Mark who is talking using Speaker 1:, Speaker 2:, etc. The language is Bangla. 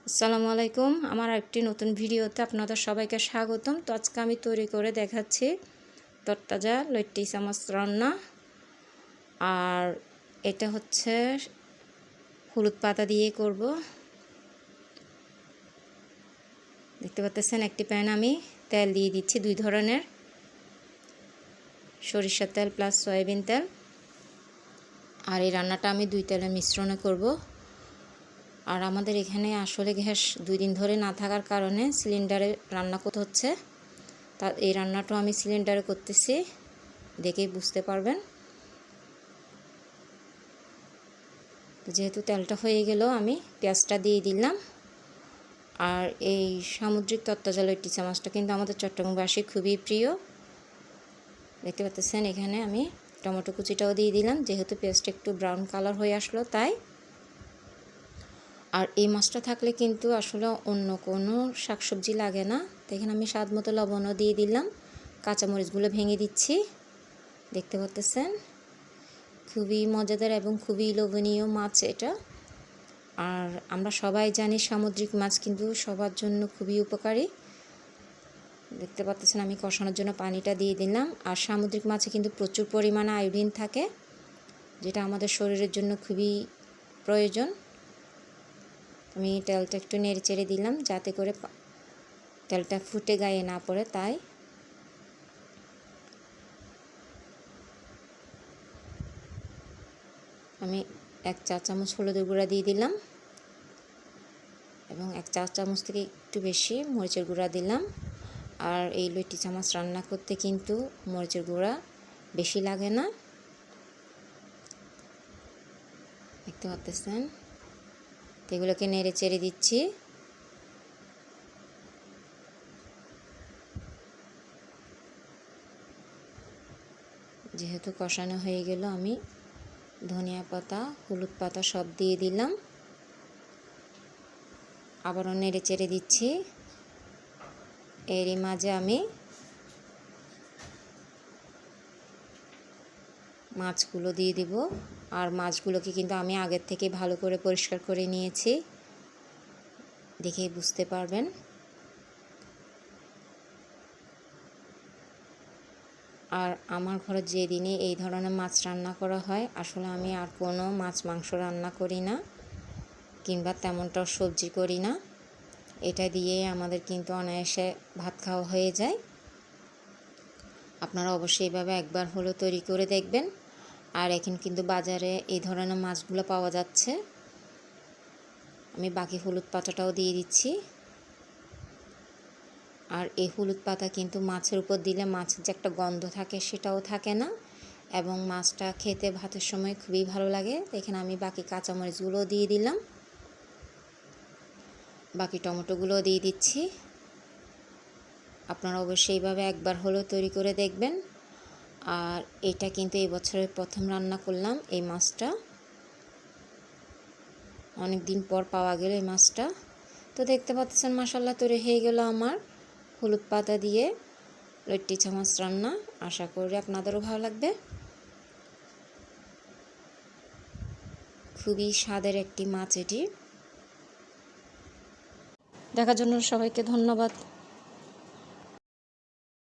Speaker 1: আসসালামু আলাইকুম। আমার একটি নতুন ভিডিওতে আপনাদের সবাইকে স্বাগতম। তো আজকে আমি তৈরি করে দেখাচ্ছি তরতাজা লইট্টি চামচ রান্না। আর এটা হচ্ছে হলুদ পাতা দিয়ে করব। দেখতে পাচ্ছেন একটি প্যান আমি তেল দিয়ে দিচ্ছি 2 ধরনের, সরিষার তেল প্লাস সয়াবিন তেল। আর এই রান্নাটা আমি 2 তেলের মিশ্রণে করব। আর আমাদের এখানে আসলে গ্যাস 2 দিন ধরে না থাকার কারণে সিলিন্ডারে রান্না করতে হচ্ছে। তা এই রান্নাটা আমি সিলিন্ডারে করতেছি, দেখেই বুঝতে পারবেন। যেহেতু তেলটা হয়ে গেল, আমি পেঁয়াজটা দিয়ে দিলাম। আর এই সামুদ্রিক তরতাজা লইট্টি চামচটা কিন্তু আমাদের চট্টগ্রামবাসী খুবই প্রিয়। দেখতে পাচ্ছেন এখানে আমি টমেটো কুচিটাও দিয়ে দিলাম, যেহেতু পেঁয়াজটা একটু ব্রাউন কালার হয়ে আসলো তাই। আর এই মাছটা থাকলে কিন্তু আসলে অন্য কোনো শাকসবজি লাগে না। তো এখানে আমি স্বাদ মতো লবণও দিয়ে দিলাম, কাঁচামরিচগুলো ভেঙে দিচ্ছি। দেখতে পাচ্ছেন খুবই মজাদার এবং খুবই লোভনীয় মাছ এটা। আর আমরা সবাই জানি সামুদ্রিক মাছ কিন্তু সবার জন্য খুবই উপকারী। দেখতে পাচ্ছেন আমি কষানোর জন্য পানিটা দিয়ে দিলাম। আর সামুদ্রিক মাছে কিন্তু প্রচুর পরিমাণে আয়োডিন থাকে, যেটা আমাদের শরীরের জন্য খুবই প্রয়োজন। আমি তেলটা একটু নেড়ে চেড়ে দিলাম যাতে করে তেলটা ফুটে গায়ে না পড়ে, তাই। আমি 1 চা চামচ হলুদের গুঁড়া দিয়ে দিলাম এবং 1 চা চামচ থেকে একটু বেশি মরিচের গুঁড়া দিলাম। আর এই লইট্টি চামচ রান্না করতে কিন্তু মরিচের গুঁড়া বেশি লাগে না। দেখতে পাচ্ছেন এগুলোকে নেড়ে চেড়ে দিচ্ছি। যেহেতু কষানো হয়ে গেল, আমি ধনিয়া পাতা হলুদ পাতা সব দিয়ে দিলাম। আবারও নেড়ে চেড়ে দিচ্ছি। এরই মাঝে আমি মাছগুলো দিয়ে দিব। আর মাছগুলোকে কিন্তু আমি আগের থেকে ভালো করে পরিষ্কার করে নিয়েছি, দেখেই বুঝতে পারবেন। আর আমার ঘরে যেদিনে এই ধরনের মাছ রান্না করা হয়, আসলে আমি আর কোনো মাছ মাংস রান্না করি না কিংবা তেমনটাও সবজি করি না। এটা দিয়েই আমাদের কিন্তু অনায়াসে ভাত খাওয়া হয়ে যায়। আপনারা অবশ্যই এইভাবে একবার হলেও তৈরি করে দেখবেন। আর এখন কিন্তু বাজারে এই ধরনের মাছগুলো পাওয়া যাচ্ছে। আমি বাকি হলুদ পাতাটাও দিয়ে দিচ্ছি। আর এই হলুদ পাতা কিন্তু মাছের উপর দিলে মাছের যে একটা গন্ধ থাকে সেটাও থাকে না, এবং মাছটা খেতে ভাতের সময় খুবই ভালো লাগে। এখানে আমি বাকি কাঁচামরিচগুলোও দিয়ে দিলাম, বাকি টমেটোগুলোও দিয়ে দিচ্ছি। আপনারা অবশ্যই এইভাবে একবার হলেও তৈরি করে দেখবেন। আর এটা কিন্তু এই বছরের প্রথম রান্না করলাম এই মাছটা, অনেক দিন পর পাওয়া গেল এই মাছটা। তো দেখতে পাচ্ছেন মাশাআল্লাহ তৈরি হয়ে গেল আমার হলুদ পাতা দিয়ে লইট্টি চামচ রান্না। আশা করি আপনাদেরও ভালো লাগবে। খুবই স্বাদের একটি মাছ এটি। দেখার জন্য সবাইকে ধন্যবাদ।